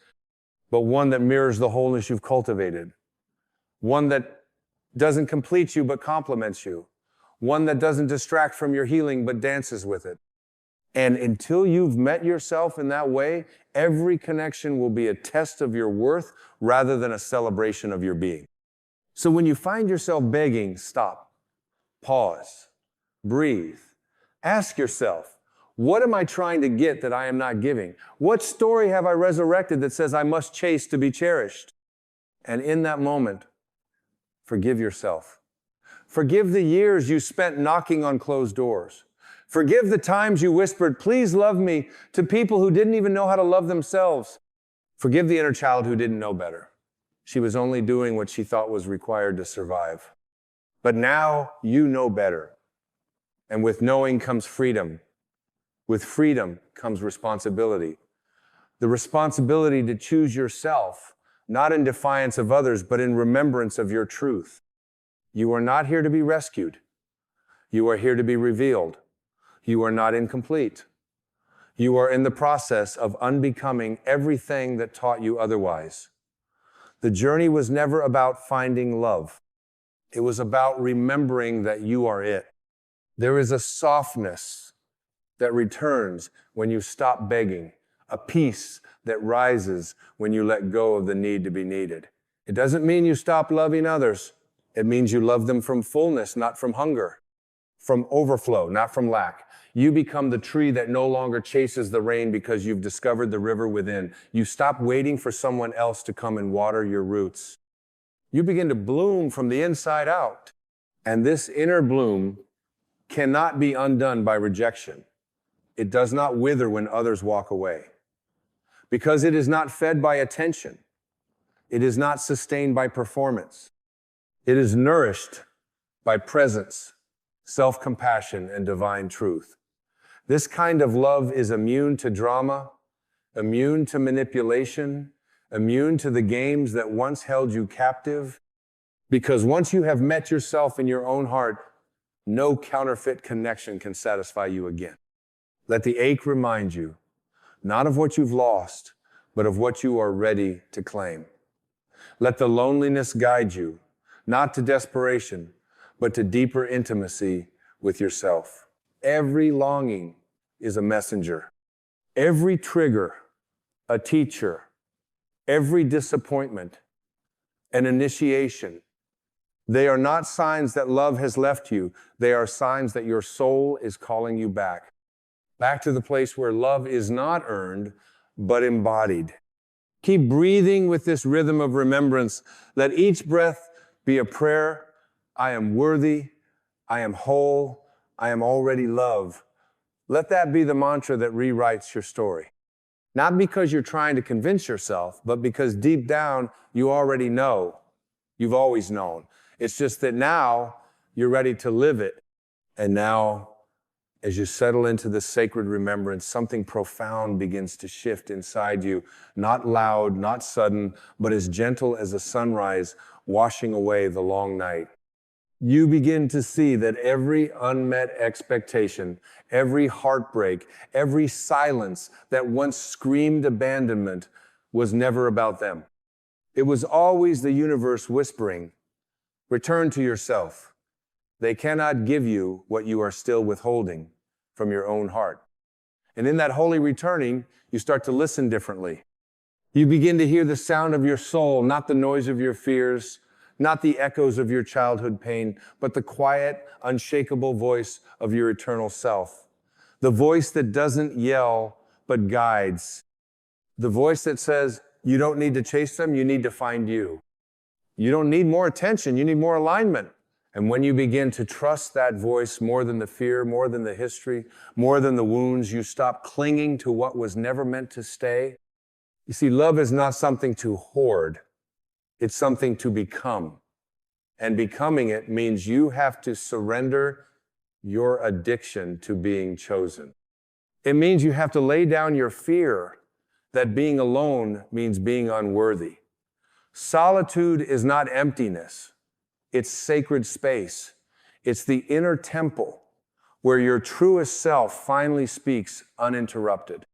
but one that mirrors the wholeness you've cultivated. One that doesn't complete you, but complements you. One that doesn't distract from your healing, but dances with it. And until you've met yourself in that way, every connection will be a test of your worth rather than a celebration of your being. So when you find yourself begging, stop, pause, breathe. Ask yourself, what am I trying to get that I am not giving? What story have I resurrected that says I must chase to be cherished? And in that moment, forgive yourself. Forgive the years you spent knocking on closed doors. Forgive the times you whispered, please love me, to people who didn't even know how to love themselves. Forgive the inner child who didn't know better. She was only doing what she thought was required to survive. But now you know better. And with knowing comes freedom. With freedom comes responsibility. The responsibility to choose yourself, not in defiance of others, but in remembrance of your truth. You are not here to be rescued. You are here to be revealed. You are not incomplete. You are in the process of unbecoming everything that taught you otherwise. The journey was never about finding love. It was about remembering that you are it. There is a softness that returns when you stop begging, a peace that rises when you let go of the need to be needed. It doesn't mean you stop loving others. It means you love them from fullness, not from hunger, from overflow, not from lack. You become the tree that no longer chases the rain because you've discovered the river within. You stop waiting for someone else to come and water your roots. You begin to bloom from the inside out. And this inner bloom cannot be undone by rejection. It does not wither when others walk away. Because it is not fed by attention. It is not sustained by performance. It is nourished by presence, self-compassion, and divine truth. This kind of love is immune to drama, immune to manipulation, immune to the games that once held you captive. Because once you have met yourself in your own heart, no counterfeit connection can satisfy you again. Let the ache remind you, not of what you've lost, but of what you are ready to claim. Let the loneliness guide you, not to desperation, but to deeper intimacy with yourself. Every longing is a messenger. Every trigger, a teacher. Every disappointment, an initiation. They are not signs that love has left you. They are signs that your soul is calling you back. Back to the place where love is not earned, but embodied. Keep breathing with this rhythm of remembrance. Let each breath be a prayer. I am worthy. I am whole. I am already loved. Let that be the mantra that rewrites your story. Not because you're trying to convince yourself, but because deep down you already know. You've always known. It's just that now you're ready to live it. And now, as you settle into this sacred remembrance, something profound begins to shift inside you. Not loud, not sudden, but as gentle as a sunrise washing away the long night. You begin to see that every unmet expectation, every heartbreak, every silence that once screamed abandonment was never about them. It was always the universe whispering, return to yourself. They cannot give you what you are still withholding from your own heart. And in that holy returning, you start to listen differently. You begin to hear the sound of your soul, not the noise of your fears, not the echoes of your childhood pain, but the quiet, unshakable voice of your eternal self. The voice that doesn't yell, but guides. The voice that says, you don't need to chase them, you need to find you. You don't need more attention, you need more alignment. And when you begin to trust that voice more than the fear, more than the history, more than the wounds, you stop clinging to what was never meant to stay. You see, love is not something to hoard. It's something to become. And becoming it means you have to surrender your addiction to being chosen. It means you have to lay down your fear that being alone means being unworthy. Solitude is not emptiness. It's sacred space. It's the inner temple where your truest self finally speaks uninterrupted.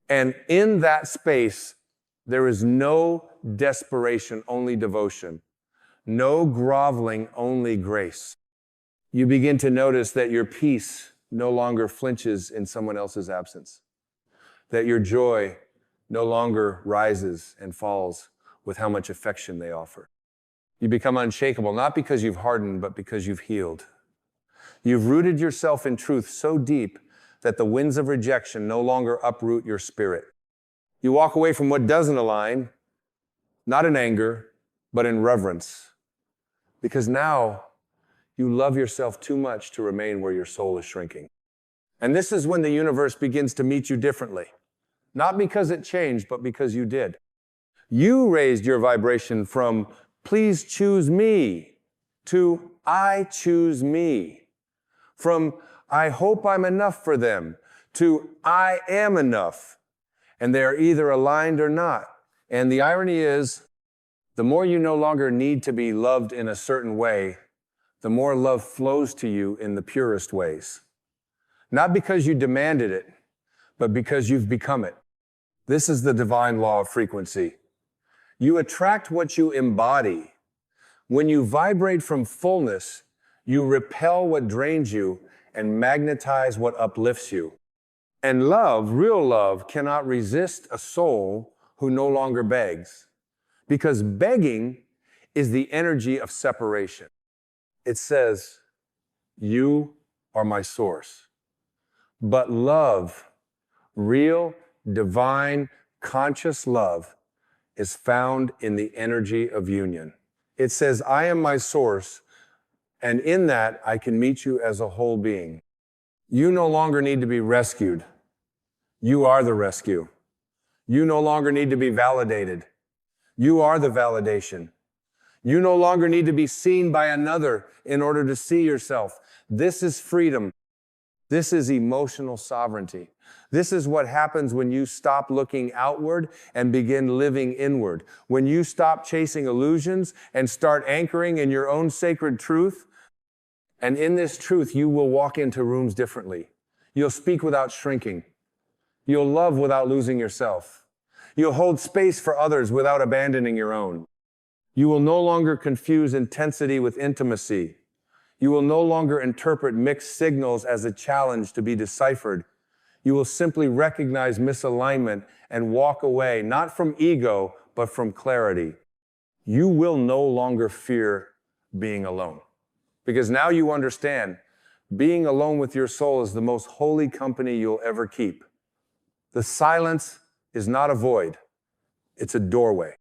And in that space, there is no desperation, only devotion. No groveling, only grace. You begin to notice that your peace no longer flinches in someone else's absence. That your joy no longer rises and falls with how much affection they offer. You become unshakable, not because you've hardened, but because you've healed. You've rooted yourself in truth so deep that the winds of rejection no longer uproot your spirit. You walk away from what doesn't align, not in anger, but in reverence. Because now you love yourself too much to remain where your soul is shrinking. And this is when the universe begins to meet you differently. Not because it changed, but because you did. You raised your vibration from please choose me to I choose me. From I hope I'm enough for them to I am enough. And they are either aligned or not. And the irony is, the more you no longer need to be loved in a certain way, the more love flows to you in the purest ways. Not because you demanded it, but because you've become it. This is the divine law of frequency. You attract what you embody. When you vibrate from fullness, you repel what drains you and magnetize what uplifts you. And love, real love, cannot resist a soul who no longer begs. Because begging is the energy of separation. It says, you are my source. But love, real, divine, conscious love, is found in the energy of union. It says, I am my source, and in that I can meet you as a whole being. You no longer need to be rescued. You are the rescue. You no longer need to be validated. You are the validation. You no longer need to be seen by another in order to see yourself. This is freedom. This is emotional sovereignty. This is what happens when you stop looking outward and begin living inward. When you stop chasing illusions and start anchoring in your own sacred truth. And in this truth, you will walk into rooms differently. You'll speak without shrinking. You'll love without losing yourself. You'll hold space for others without abandoning your own. You will no longer confuse intensity with intimacy. You will no longer interpret mixed signals as a challenge to be deciphered. You will simply recognize misalignment and walk away, not from ego, but from clarity. You will no longer fear being alone. Because now you understand, being alone with your soul is the most holy company you'll ever keep. The silence is not a void, it's a doorway.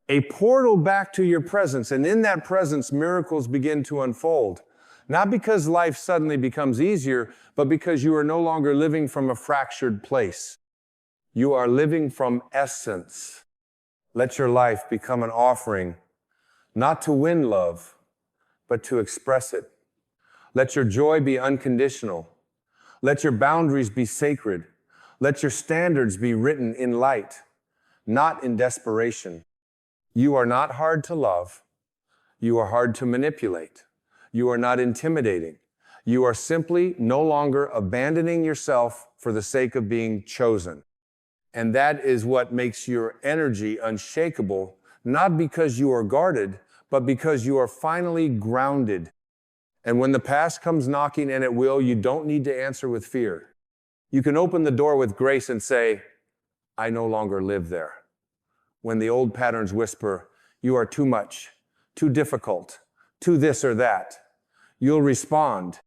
A portal back to your presence, and in that presence, miracles begin to unfold. Not because life suddenly becomes easier, but because you are no longer living from a fractured place. You are living from essence. Let your life become an offering, not to win love, but to express it. Let your joy be unconditional. Let your boundaries be sacred. Let your standards be written in light, not in desperation. You are not hard to love. You are hard to manipulate. You are not intimidating. You are simply no longer abandoning yourself for the sake of being chosen. And that is what makes your energy unshakable, not because you are guarded, but because you are finally grounded. And when the past comes knocking, and it will, you don't need to answer with fear. You can open the door with grace and say, I no longer live there. When the old patterns whisper, you are too much, too difficult, too this or that, you'll respond,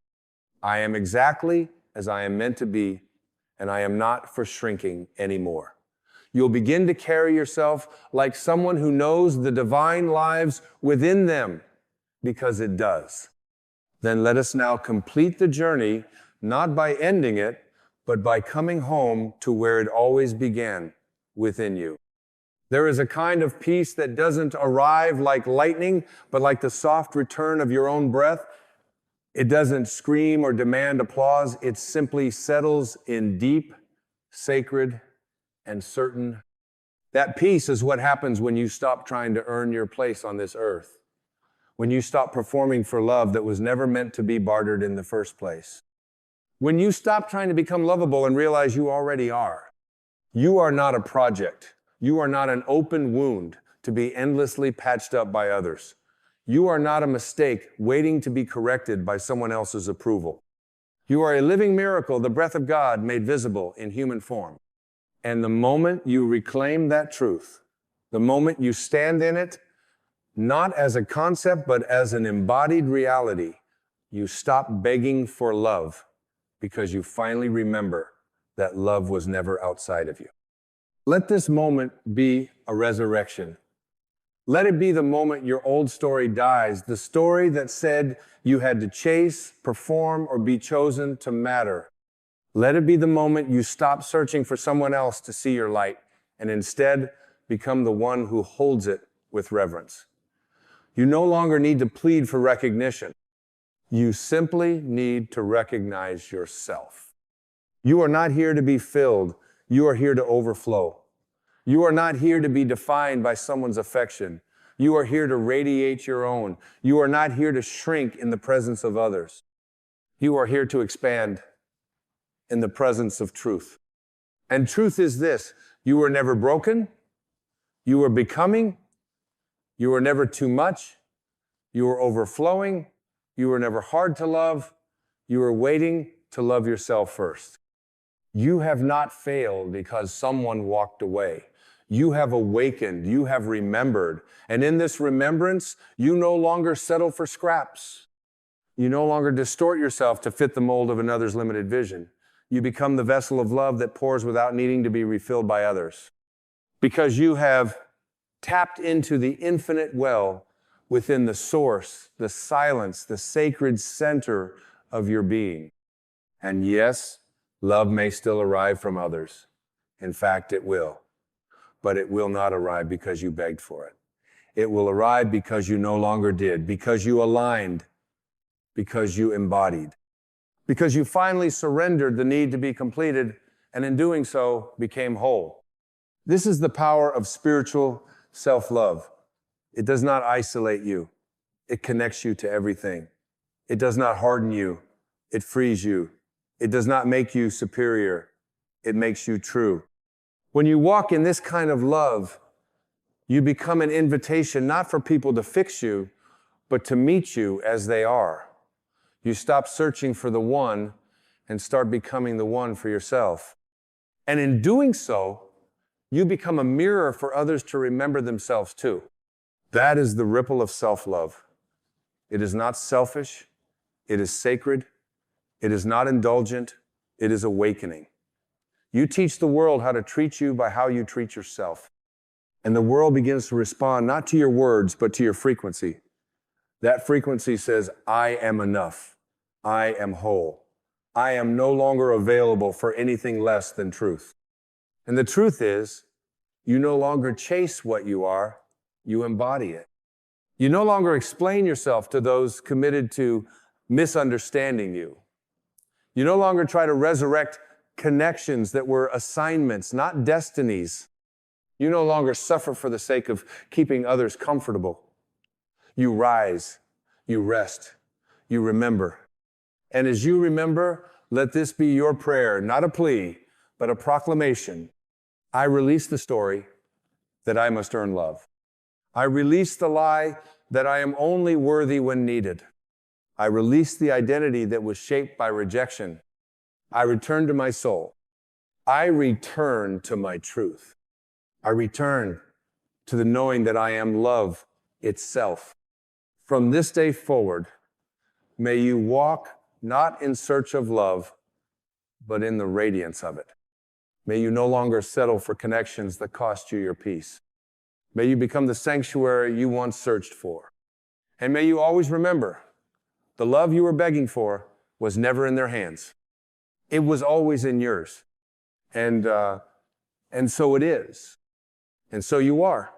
I am exactly as I am meant to be, and I am not for shrinking anymore. You'll begin to carry yourself like someone who knows the divine lives within them, because it does. Then let us now complete the journey, not by ending it, but by coming home to where it always began, within you. There is a kind of peace that doesn't arrive like lightning, but like the soft return of your own breath. It doesn't scream or demand applause. It simply settles in deep, sacred, and certain. That peace is what happens when you stop trying to earn your place on this earth. When you stop performing for love that was never meant to be bartered in the first place. When you stop trying to become lovable and realize you already are. You are not a project. You are not an open wound to be endlessly patched up by others. You are not a mistake waiting to be corrected by someone else's approval. You are a living miracle, the breath of God made visible in human form. And the moment you reclaim that truth, the moment you stand in it, not as a concept, but as an embodied reality, you stop begging for love because you finally remember that love was never outside of you. Let this moment be a resurrection. Let it be the moment your old story dies, the story that said you had to chase, perform, or be chosen to matter. Let it be the moment you stop searching for someone else to see your light and instead become the one who holds it with reverence. You no longer need to plead for recognition. You simply need to recognize yourself. You are not here to be filled. You are here to overflow. You are not here to be defined by someone's affection. You are here to radiate your own. You are not here to shrink in the presence of others. You are here to expand in the presence of truth. And truth is this: you were never broken. You were becoming. You were never too much. You were overflowing. You were never hard to love. You were waiting to love yourself first. You have not failed because someone walked away. You have awakened. You have remembered. And in this remembrance, you no longer settle for scraps. You no longer distort yourself to fit the mold of another's limited vision. You become the vessel of love that pours without needing to be refilled by others. Because you have tapped into the infinite well within the source, the silence, the sacred center of your being. And yes, love may still arrive from others. In fact, it will. But it will not arrive because you begged for it. It will arrive because you no longer did, because you aligned, because you embodied, because you finally surrendered the need to be completed, and in doing so, became whole. This is the power of spiritual self-love. It does not isolate you. It connects you to everything. It does not harden you. It frees you. It does not make you superior. It makes you true. When you walk in this kind of love, you become an invitation not for people to fix you, but to meet you as they are. You stop searching for the one and start becoming the one for yourself. And in doing so, you become a mirror for others to remember themselves too. That is the ripple of self-love. It is not selfish. It is sacred. It is not indulgent. It is awakening. You teach the world how to treat you by how you treat yourself. And the world begins to respond not to your words, but to your frequency. That frequency says, I am enough. I am whole. I am no longer available for anything less than truth. And the truth is, you no longer chase what you are, you embody it. You no longer explain yourself to those committed to misunderstanding you. You no longer try to resurrect connections that were assignments, not destinies. You no longer suffer for the sake of keeping others comfortable. You rise, you rest, you remember. And as you remember, let this be your prayer, not a plea, but a proclamation. I release the story that I must earn love. I release the lie that I am only worthy when needed. I release the identity that was shaped by rejection. I return to my soul. I return to my truth. I return to the knowing that I am love itself. From this day forward, may you walk not in search of love, but in the radiance of it. May you no longer settle for connections that cost you your peace. May you become the sanctuary you once searched for. And may you always remember, the love you were begging for was never in their hands. It was always in yours. And so it is. And so you are.